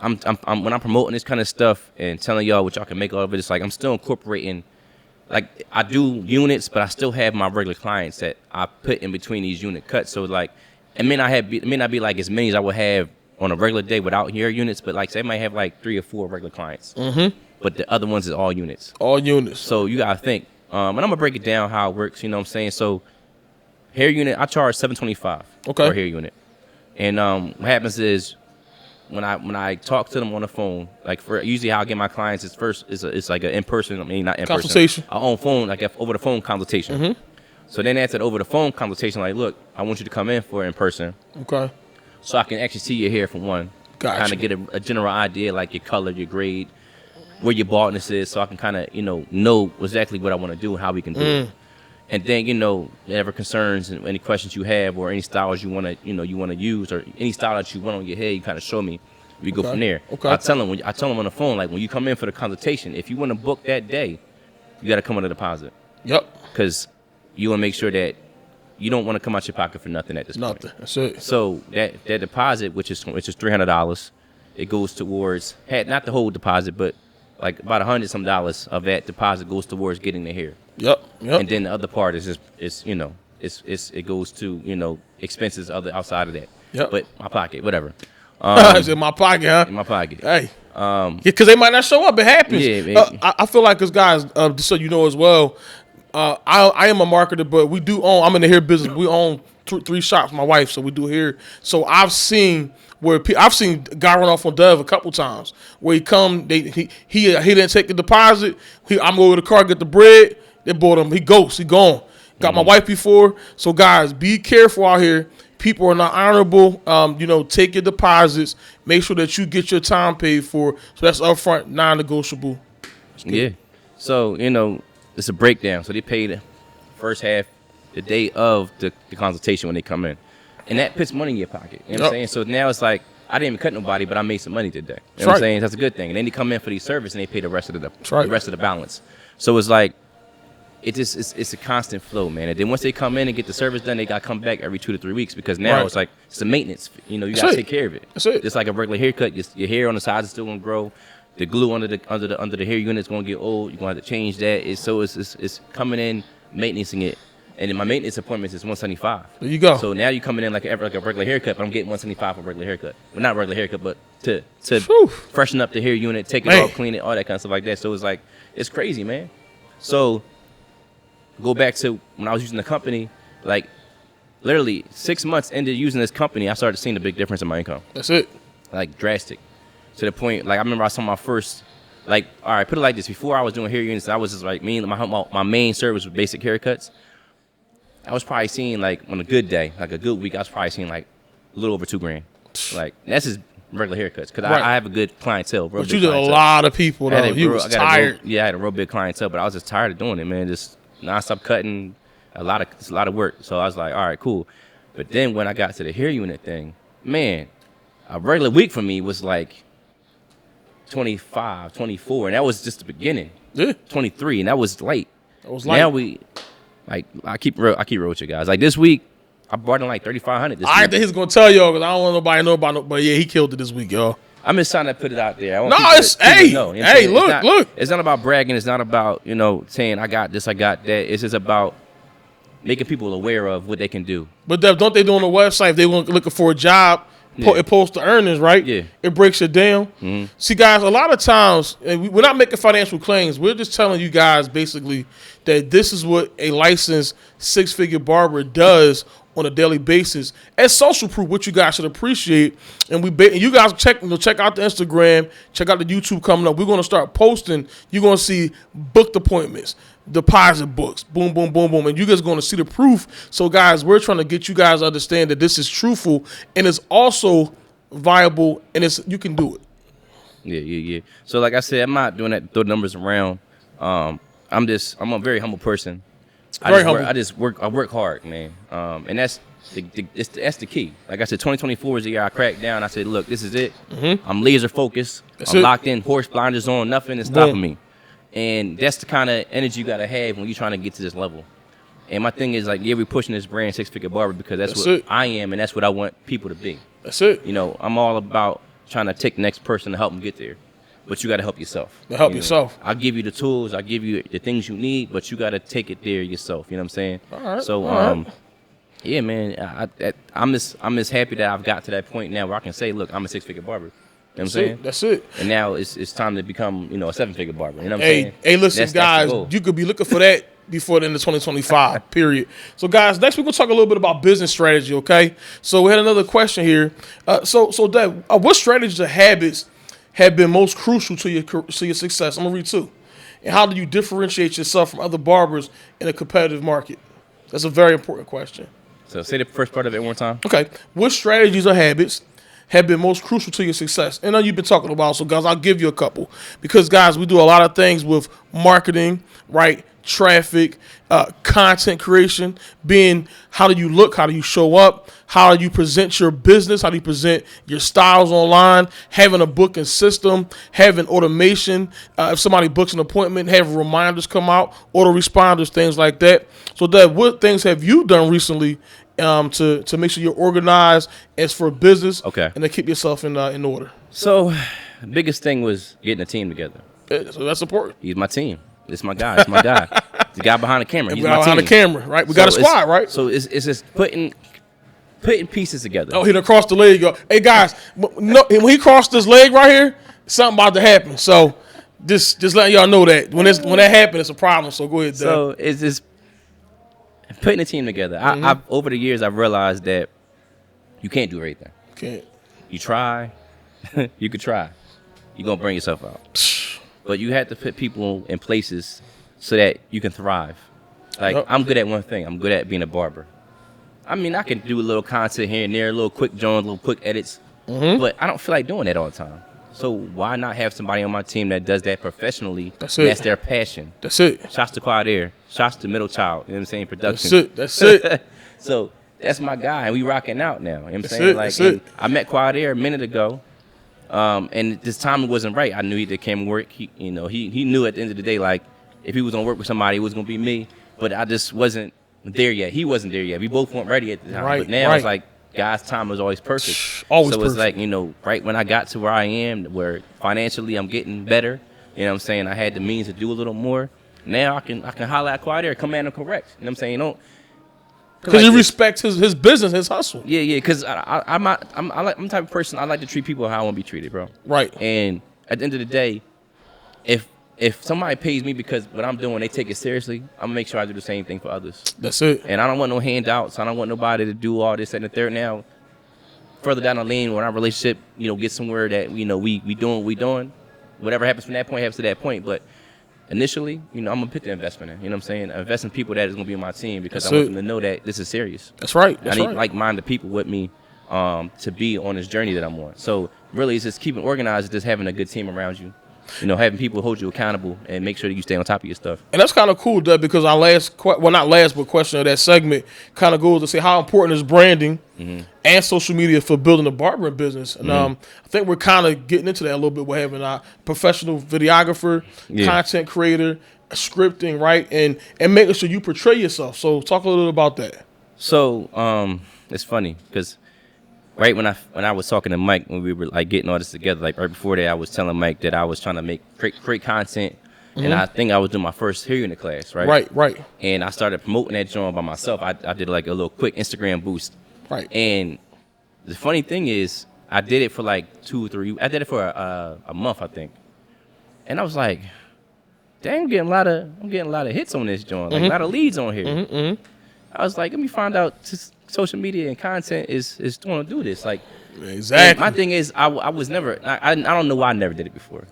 I'm promoting this kind of stuff and telling y'all what y'all can make out of it, it's like I'm still incorporating. Like I do units, but I still have my regular clients that I put in between these unit cuts. So like, it may not be like as many as I would have on a regular day without hair units, but like say I might have like 3 or 4 regular clients. Mm-hmm. But the other ones is all units. All units. So you gotta think. And I'm gonna break it down how it works. You know what I'm saying? So hair unit, I charge $725 Okay. for a hair unit. And what happens is when I talk to them on the phone, like for usually how I get my clients is first it's like an in person. I mean not in person. Consultation. On phone, like over the phone consultation. Mm-hmm. So then after the over the phone consultation, like, look, I want you to come in for in person, Okay. so I can actually see your hair for one. Gotcha. Kind of get a general idea, like your color, your grade, where your baldness is, so I can kind of know exactly what I want to do and how we can do it. And then whatever concerns and any questions you have or any styles you want to use or any style that you want on your hair, you kind of show me. We go from there. Okay. I tell them on the phone, like when you come in for the consultation, if you want to book that day, you got to come on a deposit. Yep. Because you want to make sure that you don't want to come out your pocket for nothing at this point. Nothing. That's it. So that deposit, which is $300, it goes towards not the whole deposit, but like about $100 some of that deposit goes towards getting the hair. Yep. And then the other part is it goes to expenses outside of that. Yep. But my pocket, whatever. It's in my pocket, huh? In my pocket. Hey. Because they might not show up. It happens. Yeah, man. I feel like, because guys, just so you know as well, I am a marketer, but we do own. I'm in the hair business. We own 3 shops. My wife, so we do hair. So I've seen a guy run off on Dove a couple times where he didn't take the deposit. I'm over to the car get the bread. They bought him. He ghosts. He gone. Got my wife before. So guys, be careful out here. People are not honorable. Take your deposits. Make sure that you get your time paid for. So that's upfront, non-negotiable. Yeah. So it's a breakdown. So they pay the first half the day of the consultation when they come in, and that puts money in your pocket. You know what I'm saying? So now it's like I didn't even cut nobody, but I made some money today. You know what I'm saying? That's a good thing. And then they come in for these service and they pay the rest of the balance. So it's like it's a constant flow, man. And then once they come in and get the service done, they got to come back every 2 to 3 weeks because now it's like it's a maintenance. You got to take care of it. That's it. Just like a regular haircut, your hair on the sides is still gonna grow. The glue under the hair unit is gonna get old. You're gonna have to change that. It's coming in, maintaining it And then my maintenance appointments is $175. There you go. So now you coming in like a regular haircut, but I'm getting $175 for a regular haircut. Well, not regular haircut, but to Whew. freshen up the hair unit, take it Man. off, clean it, all that kind of stuff like that. So it's like, it's crazy, man. So go back to when I was using the company, like literally 6 months into using this company, I started seeing a big difference in my income. That's it. Like drastic. To the point, like I remember I saw my first, like, all right, put it like this. Before I was doing hair units, I was just like, my main service was basic haircuts. I was probably seeing, like, on a good day, like a good week, I was probably seeing like a little over $2,000. Like, that's just regular haircuts. Because Right. I have a good clientele. But you did a lot of people, though. You was tired. I had a real big clientele, but I was just tired of doing it, man. Just nonstop cutting, it's a lot of work. So I was like, all right, cool. But then when I got to the hair unit thing, man, a regular week for me was like 25, 24, and that was just the beginning. Yeah. 23, and that was late. That was light. Now I keep real with you guys. Like this week, I brought in like 3,500 this I week. think he's gonna tell y'all because I don't want nobody to know about it. But yeah, he killed it this week, y'all. I'm just trying to put it out there. I want No, people it's people hey, to know, you know what I'm hey, saying? look. It's not about bragging. It's not about saying I got this, I got that. It's just about making people aware of what they can do. But Dev, don't they do on the website if they want looking for a job? Yeah. It posts the earnings, right? Yeah. It breaks it down. Mhm. See, guys, a lot of times and we're not making financial claims. We're just telling you guys basically that this is what a licensed six-figure barber does on a daily basis as social proof, which you guys should appreciate. And you guys check out the Instagram, check out the YouTube coming up. We're going to start posting. You're going to see booked appointments, deposit books, boom, boom, boom, boom. And you guys are going to see the proof. So, guys, we're trying to get you guys to understand that this is truthful and it's also viable and you can do it. Yeah. So, like I said, I'm not doing that to throw numbers around. I'm a very humble person. I work hard, man. And that's the key. Like I said, 2024 is the year I cracked down. I said, look, this is it. Mm-hmm. I'm laser focused. I'm locked in, horse blinders on, nothing is stopping me. And that's the kind of energy you gotta have when you're trying to get to this level. And my thing is like, yeah, we're pushing this brand Six Figure Barber because that's what it. I am and that's what I want people to be. That's it. I'm all about trying to take the next person to help them get there. But you got to help yourself. Yourself. I'll give you the tools. I'll give you the things you need, but you got to take it there yourself. You know what I'm saying? All right. So, yeah, man, I'm just happy that I've got to that point now where I can say, look, I'm a six-figure barber. You know what I'm saying? That's it. And now it's time to become, a seven-figure barber. You know what I'm Hey, saying? hey, listen, That's guys, the goal. you could be looking for that before the end of 2025, period. So, guys, next we're going to talk a little bit about business strategy, okay? So, we had another question here. So Dad, what strategies or habits have been most crucial to your success? I'm going to read two. And how do you differentiate yourself from other barbers in a competitive market? That's a very important question. So, say the first part of it one more time. Okay. What strategies or habits have been most crucial to your success? And I know you've been talking about, so guys, I'll give you a couple. Because, guys, we do a lot of things with marketing, right? Traffic, content creation, being how do you look, how do you show up, how do you present your business, how do you present your styles online, having a booking system, having automation, if somebody books an appointment, have reminders come out, autoresponders, things like that. So, Dad, what things have you done recently to make sure you're organized as for business, Okay, and to keep yourself in order? So, the biggest thing was getting a team together. Yeah, so that's important. He's my team. It's my guy. It's my guy. The guy behind the camera. He's my team. Behind the camera, right? We got a squad, right? So it's just putting pieces together. Oh, he done crossed the leg. Hey, guys, no, when he crossed this leg right here, something about to happen. So just letting y'all know that when that happens, it's a problem. So go ahead, Dad. So it's just putting a team together. I've over the years, I've realized that you can't do everything. Can't. You try. You could try. You're going to burn yourself out. But you have to put people in places so that you can thrive. Like, Yep. I'm good at one thing. I'm good at being a barber. I mean, I can do a little content here and there, a little quick joins, little quick edits. But I don't feel like doing that all the time. So why not have somebody on my team that does that professionally? That's it. That's their passion. That's it. Shouts to Quad Air. Shouts to Middle Child. You know what I'm saying? Production. That's it. So that's my guy, and we rocking out now. You know what I'm That's saying? it, Like, that's it. I met Quad Air a minute ago. And this timing wasn't right. I knew he came work. He knew at the end of the day, like, if he was gonna work with somebody, it was gonna be me. But I just wasn't there yet. He wasn't there yet. We both weren't ready at the time. Right, but now right. it's like God's time was always perfect. Always so perfect. it's like, right when I got to where I am, where financially I'm getting better. You know what I'm saying? I had the means to do a little more. Now I can holler at Quad Air, come at him correct. You know what I'm saying? Because you respect his business, his hustle. Yeah. Because I'm the type of person, I like to treat people how I want to be treated, bro. Right. And at the end of the day, if somebody pays me because what I'm doing, they take it seriously, I'm gonna make sure I do the same thing for others. That's it. And I don't want no handouts. I don't want nobody to do all this and the third. Now, further down the lane, when our relationship, get somewhere that we doing what we doing, whatever happens from that point happens to that point. But initially, I'm gonna put the investment in. You know what I'm saying? Invest in people that is gonna be on my team because That's I want it. them to know that this is serious. That's right. I need like-minded people with me to be on this journey that I'm on. So really, it's just keeping organized, just having a good team around you. Having people hold you accountable and make sure that you stay on top of your stuff. And that's kind of cool, Doug, because our question of that segment kind of goes to say how important is branding and social media for building a barbering business. And I think we're kind of getting into that a little bit. We're having a professional videographer, content creator, scripting, right? And making sure you portray yourself. So talk a little bit about that. So it's funny because right when I was talking to Mike when we were like getting all this together, like right before that, I was telling Mike that I was trying to create content, and I think I was doing my first hearing the class, right? Right. And I started promoting that joint by myself. I did like a little quick Instagram boost, right? And the funny thing is, I did it for like 2 or 3. I did it for a month, I think, and I was like, dang, I'm getting a lot of hits on this joint, like a lot of leads on here. I was like, let me find out. Social media and content is going to do this. Like, exactly. My thing is, I was never. I don't know why I never did it before.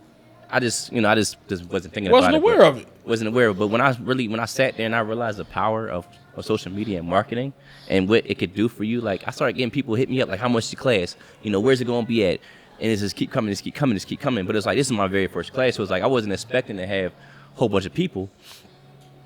I just wasn't thinking about it. Wasn't aware of it. But when I sat there and I realized the power of social media and marketing and what it could do for you, like I started getting people hit me up like, how much the class? Where's it going to be at? And it's just keep coming. But it's like, this is my very first class. So it's like I wasn't expecting to have a whole bunch of people.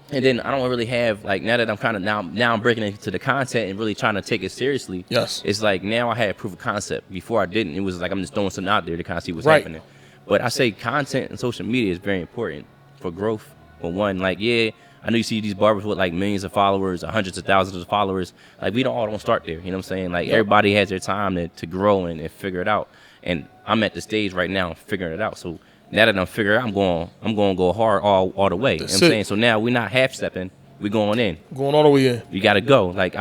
And then I don't really have, like, now that I'm kind of now I'm breaking into the content and really trying to take it seriously. Yes. It's like now I had proof of concept. Before I didn't. It was like I'm just throwing something out there to kind of see what's happening. But I say content and social media is very important for growth. For one, like, I know you see these barbers with like millions of followers, or hundreds of thousands of followers. Like, we don't start there. You know what I'm saying? Like, everybody has their time to grow and figure it out. And I'm at the stage right now figuring it out. So now that I'm figuring out, I'm going to go hard all the way. You know what I'm saying? So now we're not half-stepping. We're going in. Going all the way in. You got to go. Like,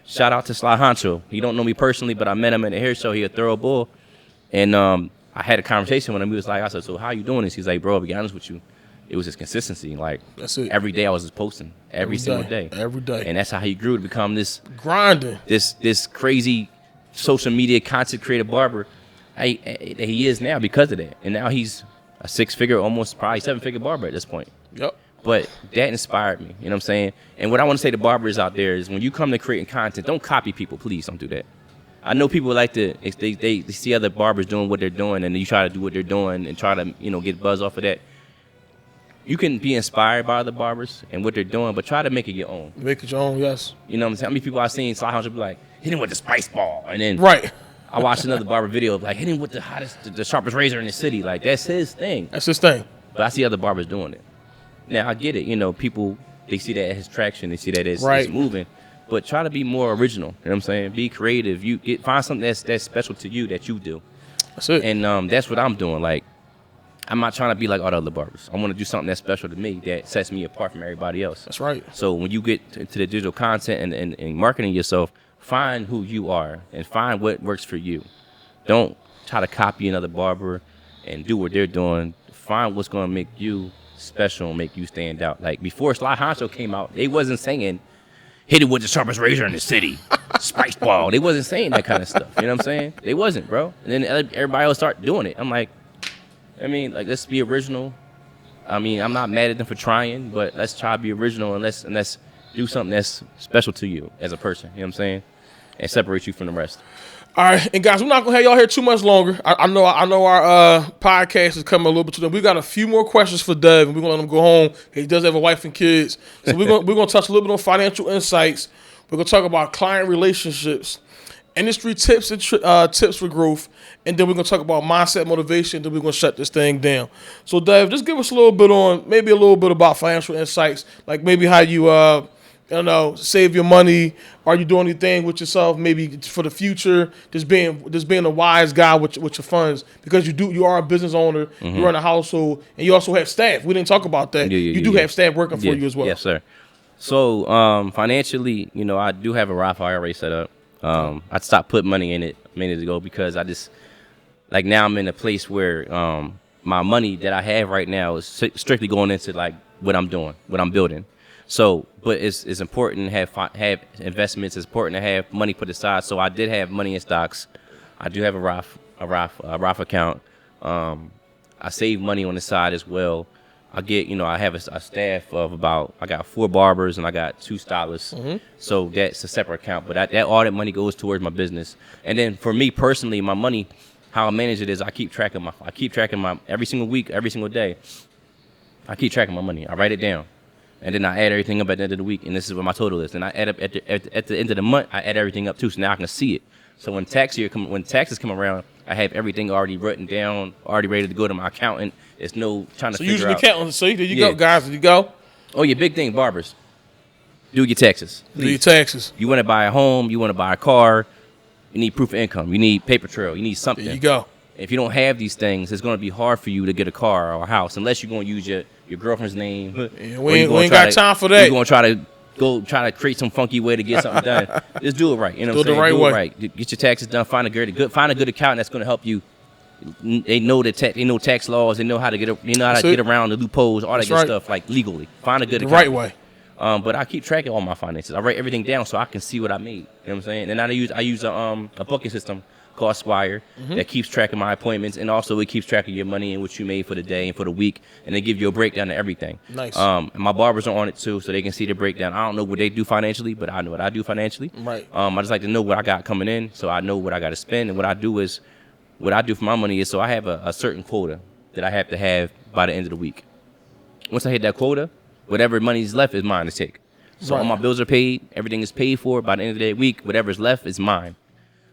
shout out to Sly Honcho. He don't know me personally, but I met him at a hair show. He a thorough bull. And I had a conversation with him. He was like, I said, so how you doing this? He's like, bro, I'll be honest with you. It was his consistency. Like, that's it. Every day I was just posting. Every single day. Every day. And that's how he grew to become this grinding. This crazy social media content creator barber. He is now because of that. And now he's a 6-figure, almost probably 7-figure barber at this point. Yep. But that inspired me. You know what I'm saying? And what I want to say to barbers out there is when you come to creating content, don't copy people. Please don't do that. I know people like to, they see other barbers doing what they're doing and you try to do what they're doing and try to, get buzz off of that. You can be inspired by other barbers and what they're doing, but try to make it your own. Make it your own, yes. You know what I'm saying? How many people I've seen Sly Hunter be like, hit him with the spice ball. And then I watched another barber video of like, hit him with the sharpest razor in the city. Like, that's his thing. That's his thing. But I see other barbers doing it. Now, I get it. People, they see that as traction. They see that as moving. But try to be more original. You know what I'm saying? Be creative. Find something that's special to you that you do. That's it. And that's what I'm doing. Like, I'm not trying to be like all the other barbers. I want to do something that's special to me that sets me apart from everybody else. That's right. So when you get into the digital content and marketing yourself, find who you are and find what works for you. Don't try to copy another barber and do what they're doing. Find what's going to make you special and make you stand out. Like, before Sly Honcho came out, they wasn't saying, hit it with the sharpest razor in the city, spice ball. They wasn't saying that kind of stuff. You know what I'm saying? They wasn't, bro. And then everybody else start doing it. I'm like, let's be original. I'm not mad at them for trying, but let's try to be original and let's do something that's special to you as a person. You know what I'm saying? And separate you from the rest. All right, and guys, we're not gonna have y'all here too much longer. I know our podcast is coming a little bit to them. We got a few more questions for Dev, and we're gonna let him go home. He does have a wife and kids, so we're gonna touch a little bit on financial insights. We're gonna talk about client relationships, industry tips and tips for growth, and then we're gonna talk about mindset, motivation. Then we're gonna shut this thing down. So, Dev, just give us a little bit about financial insights, like maybe how you save your money. Are you doing anything with yourself, maybe for the future? Just being a wise guy with your funds, because you are a business owner, you run a household, and you also have staff. We didn't talk about that. You do have staff working for you as well. Yes, sir. So financially, I do have a Roth IRA set up. I stopped putting money in it a minute ago because I just now I'm in a place where my money that I have right now is strictly going into like what I'm doing, what I'm building. So, but it's important to have investments. It's important to have money put aside. So I did have money in stocks. I do have a Roth account. I save money on the side as well. I get, I have a staff of I got 4 barbers and I got 2 stylists. Mm-hmm. So that's a separate account. But that all that money goes towards my business. And then for me personally, my money, how I manage it is I keep track of my every single week, every single day. I keep track of my money. I write it down. And then I add everything up at the end of the week, and this is what my total is. And I add up at the end of the month, I add everything up too, so now I can see it. So when taxes come around, I have everything already written down, already ready to go to my accountant. It's no trying to figure out. So accountant. So there you go, guys. There you go. Oh, your big thing, barbers. Do your taxes. Please. Do your taxes. You want to buy a home, you want to buy a car, you need proof of income, you need paper trail, you need something. There you go. If you don't have these things, it's going to be hard for you to get a car or a house unless you're going to use your girlfriend's name. Yeah, we ain't got time for that. You're going to try to create some funky way to get something done. Just do it right. You know what I'm saying? Do it right. Get your taxes done. Find a good accountant that's going to help you. They know tax laws. They know how to get around the loopholes, all that good stuff, like legally. Find a good accountant. The right way. But I keep track of all my finances. I write everything down so I can see what I made. You know what I'm saying? And I use a booking system called Squire that keeps track of my appointments, and also it keeps track of your money and what you made for the day and for the week, and they give you a breakdown of everything. Nice. And my barbers are on it too, so they can see the breakdown. I don't know what they do financially, but I know what I do financially. Right. I just like to know what I got coming in, so I know what I got to spend. And what I do for my money is, so I have a certain quota that I have to have by the end of the week. Once I hit that quota, whatever money is left is mine to take. So all my bills are paid, everything is paid for. By the end of the week, whatever's left is mine.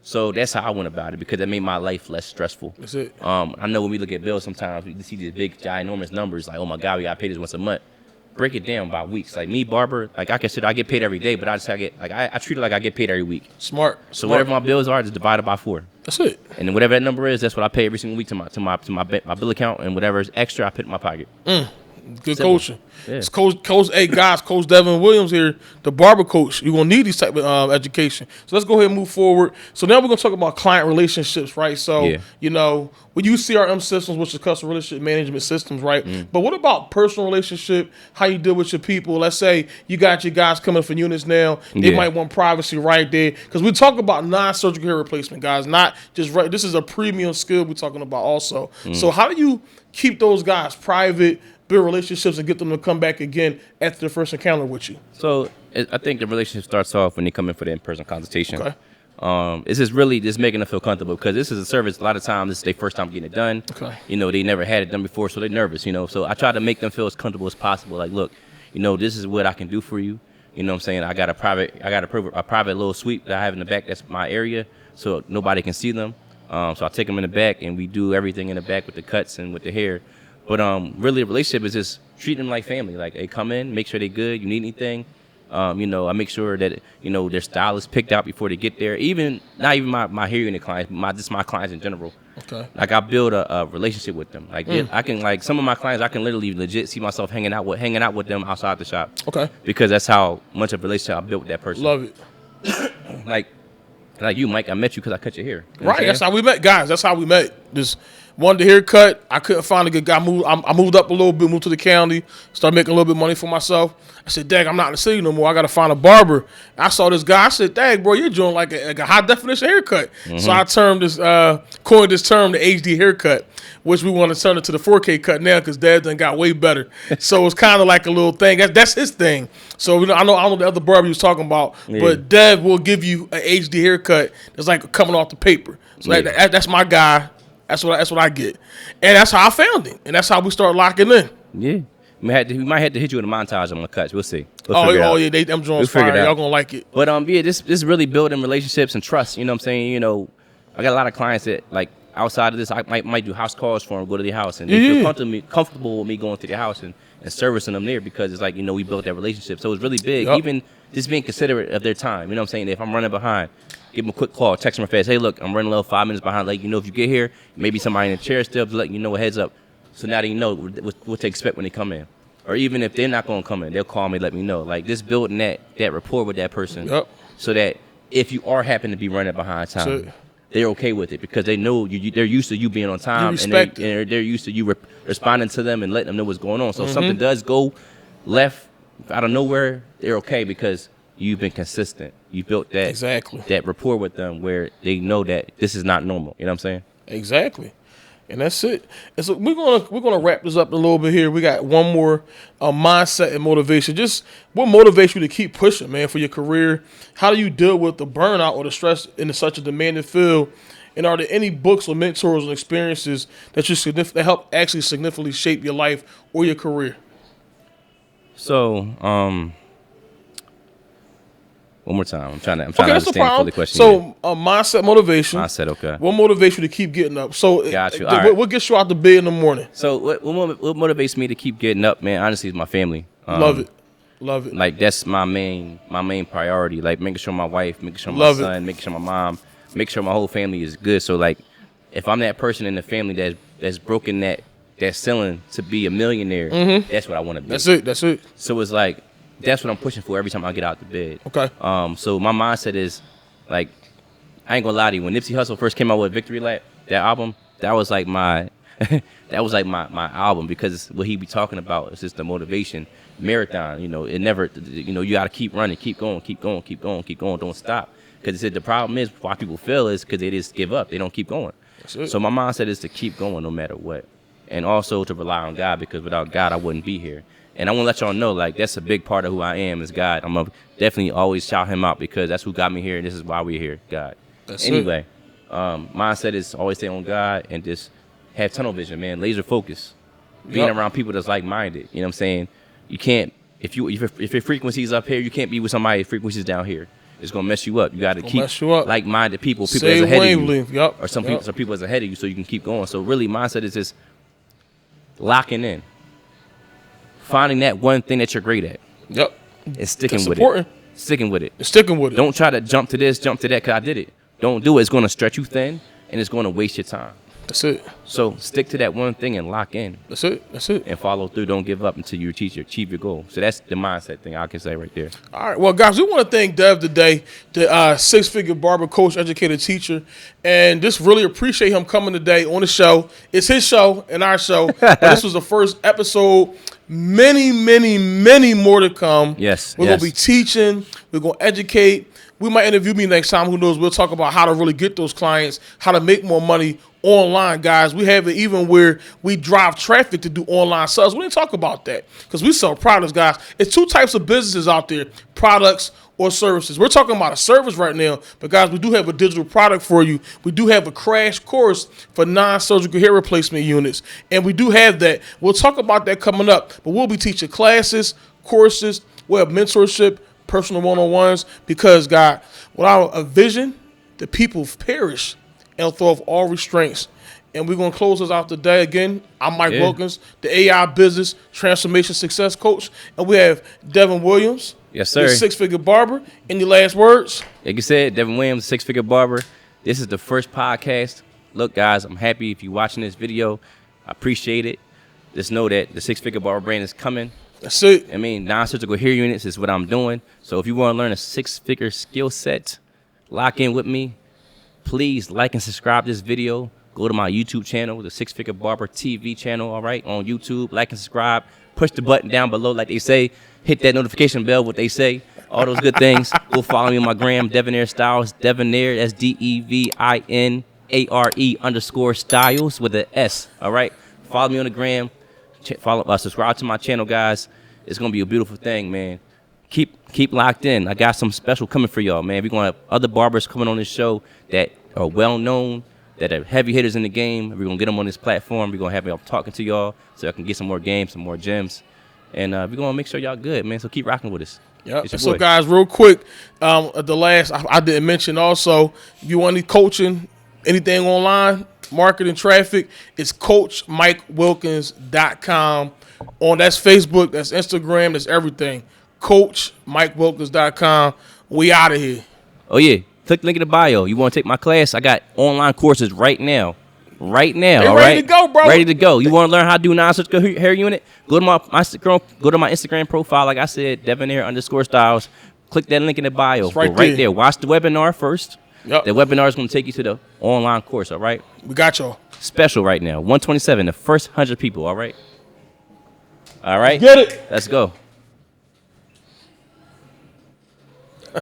So that's how I went about it, because it made my life less stressful. That's it. I know when we look at bills sometimes, we see these big, ginormous numbers, like, oh my God, we got to pay this once a month. Break it down by weeks. Like me, Barber, like I consider I get paid every day, but I treat it like I get paid every week. Smart. So whatever my bills are, just divide it by 4. That's it. And then whatever that number is, that's what I pay every single week to my bill account, and whatever is extra, I put in my pocket. Good Simple. coaching. Yeah. It's Coach Devin Williams here, the barber coach. You're going to need these type of education. So let's go ahead and move forward. So now we're going to talk about client relationships, right? So, we use CRM systems, which is customer relationship management systems, right? But what about personal relationship, how you deal with your people? Let's say you got your guys coming for units now. They might want privacy right there. Because we talk about non-surgical hair replacement, guys, not just right. This is a premium skill we're talking about also. So how do you keep those guys private, build relationships, and get them to come back again after the first encounter with you? So I think the relationship starts off when they come in for the in-person consultation. Okay. It's just really just making them feel comfortable, because this is a service. A lot of times this is their first time getting it done. Okay. They never had it done before, so they're nervous. So I try to make them feel as comfortable as possible. Like, look, this is what I can do for you. You know what I'm saying? I got a private little suite that I have in the back. That's my area, so nobody can see them. So I take them in the back, and we do everything in the back with the cuts and with the hair. But really, a relationship is just treating them like family. Like, they come in, make sure they're good. You need anything? I make sure that their style is picked out before they get there. Not even my hair unit clients, just my clients in general. Okay. Like, I build a relationship with them. Like, I can, like, some of my clients, I can literally legit see myself hanging out with them outside the shop. Okay. Because that's how much of a relationship I built with that person. Love it. like you, Mike, I met you because I cut your hair. You know right. That's how we met, guys. That's how we met. Just wanted a haircut. I couldn't find a good guy. I moved up a little bit, moved to the county, started making a little bit of money for myself. I said, dang, I'm not in the city no more. I got to find a barber. I saw this guy. I said, dang, bro, you're doing like a high definition haircut. So I coined this term, the HD haircut, which we want to turn it to the 4K cut now because Dad done got way better. So it's kind of like a little thing. That's his thing. So I know the other barber he was talking about, but Dev will give you an HD haircut that's like coming off the paper. So that's my guy. That's what I get, and that's how I found him, and that's how we start locking in. Yeah, we might have to hit you with a montage on my cuts. We'll see. Them joints fire. Y'all gonna like it. But this really building relationships and trust. You know what I'm saying? I got a lot of clients that, like, outside of this, I might do house calls for them, go to their house, and they feel comfortable with me going to their house and servicing them there, because it's like, we built that relationship. So it's really big. Yep. Even just being considerate of their time. You know what I'm saying? If I'm running behind, give them a quick call, text them fast. Hey, look, I'm running a little 5 minutes behind. Like, if you get here, maybe somebody in the chair still, just let you know a heads up. So now that you know what to expect when they come in. or even if they're not gonna come in, they'll call me, let me know. Like just building that rapport with that person, so that if you are happen to be running behind time, they're okay with it because they know they're used to you being on time, and they're used to you responding to them and letting them know what's going on. So if something does go left out of nowhere, they're okay because you've been consistent. You built that rapport with them where they know that this is not normal. You know what I'm saying? Exactly. And that's it. And so we're gonna wrap this up a little bit here. We got one more mindset and motivation. Just what motivates you to keep pushing, man, for your career? How do you deal with the burnout or the stress in such a demanding field? And are there any books or mentors and experiences that that help actually significantly shape your life or your career? So, one more time. I'm trying to understand the question. So, mindset, motivation. Mindset, okay. What motivates you to keep getting up? So, got you. What gets you out the bed in the morning? So, what motivates me to keep getting up, man? Honestly, is my family. Love it. Like that's my main priority. Like making sure my wife, making sure my son, making sure my mom, making sure my whole family is good. So, like, if I'm that person in the family that's broken that ceiling to be a millionaire, that's what I want to be. That's it. So it's like. That's what I'm pushing for every time I get out the bed. Okay. So my mindset is like, I ain't gonna lie to you. When Nipsey Hussle first came out with Victory Lap, that album, that was like my my album because what he be talking about is just the motivation marathon. You know, it never. You know, you gotta keep running, keep going, don't stop. Because the problem is why people fail is because they just give up. They don't keep going. So my mindset is to keep going no matter what, and also to rely on God because without God I wouldn't be here. And I want to let y'all know, like, that's a big part of who I am is God. I'm going to definitely always shout him out because that's who got me here, and this is why we're here, God. Anyway, mindset is always stay on God and just have tunnel vision, man, laser focus. Being around people that's like-minded, you know what I'm saying? You can't, if your frequency's up here, you can't be with somebody's frequency's down here. It's going to mess you up. You got to keep like-minded people that's ahead of you. Or some people that's ahead of you so you can keep going. So really, mindset is just locking in. Finding that one thing that you're great at. And sticking with it. Sticking with it. Don't try to jump to this, jump to that, because I did it. Don't do it. It's going to stretch you thin, and it's going to waste your time. That's it. So stick to that one thing and lock in. That's it. And follow through. Don't give up until you achieve your goal. So that's the mindset thing I can say right there. All right. Well, guys, we want to thank Dev today, the six-figure barber, coach, educator, teacher, and just really appreciate him coming today on the show. It's his show and our show. But this was the first episode. Many, many, many more to come. Yes. We're going to be teaching. We're going to educate. We might interview me next time. Who knows? We'll talk about how to really get those clients, how to make more money online, guys. We have it even where we drive traffic to do online sales. We didn't talk about that because we sell products, guys. It's two types of businesses out there, products or services. We're talking about a service right now, but guys, we do have a digital product for you. We do have a crash course for non-surgical hair replacement units, and we do have that. We'll talk about that coming up, but we'll be teaching classes, courses, we'll have mentorship, personal one-on-ones, because, God, without a vision, the people perish and throw off all restraints. And we're going to close us out today. Again, I'm Mike Wilkins, the AI Business Transformation Success Coach. And we have Devin Williams. Yes, sir. The six-figure barber. Any last words? Like you said, Devin Williams, six-figure barber. This is the first podcast. Look, guys, I'm happy if you're watching this video. I appreciate it. Just know that the six-figure barber brand is coming. That's it. I mean, non-surgical hair units is what I'm doing. So if you want to learn a six-figure skill set, lock in with me. Please like and subscribe this video. Go to my YouTube channel, the Six Figure Barber TV channel, all right, on YouTube. Like and subscribe. Push the button down below, like they say. Hit that notification bell, what they say. All those good things. Go follow me on my gram, Devonair Styles. Devonair, that's DEVINARE_Styles with an S, all right? Follow me on the gram. Subscribe to my channel, guys. It's going to be a beautiful thing, man. Keep locked in. I got some special coming for y'all, man. We're going to have other barbers coming on this show that are well-known, that are heavy hitters in the game. We're going to get them on this platform. We're going to have y'all talking to y'all so I can get some more games, some more gems. And we're going to make sure y'all good, man. So keep rocking with us. Yep. So, guys, real quick, at the last, I didn't mention also, if you want any coaching, anything online, marketing, traffic, it's CoachMikeWilkins.com. That's Facebook, that's Instagram, that's everything. CoachMikeWilkins.com. We out of here. Oh, yeah. Click the link in the bio. You want to take my class? I got online courses right now. right now. They all ready right, to go, bro. Ready to go. You want to learn how to do non-surgical hair unit? Go to my Instagram profile. Like I said, Devonair_styles. Click that link in the bio. It's right Go right there. there. Watch the webinar first. Yep. The webinar is going to take you to the online course. All right. We got y'all. Special right now. 127. The first 100 people. All right. All right. Get it. Let's go.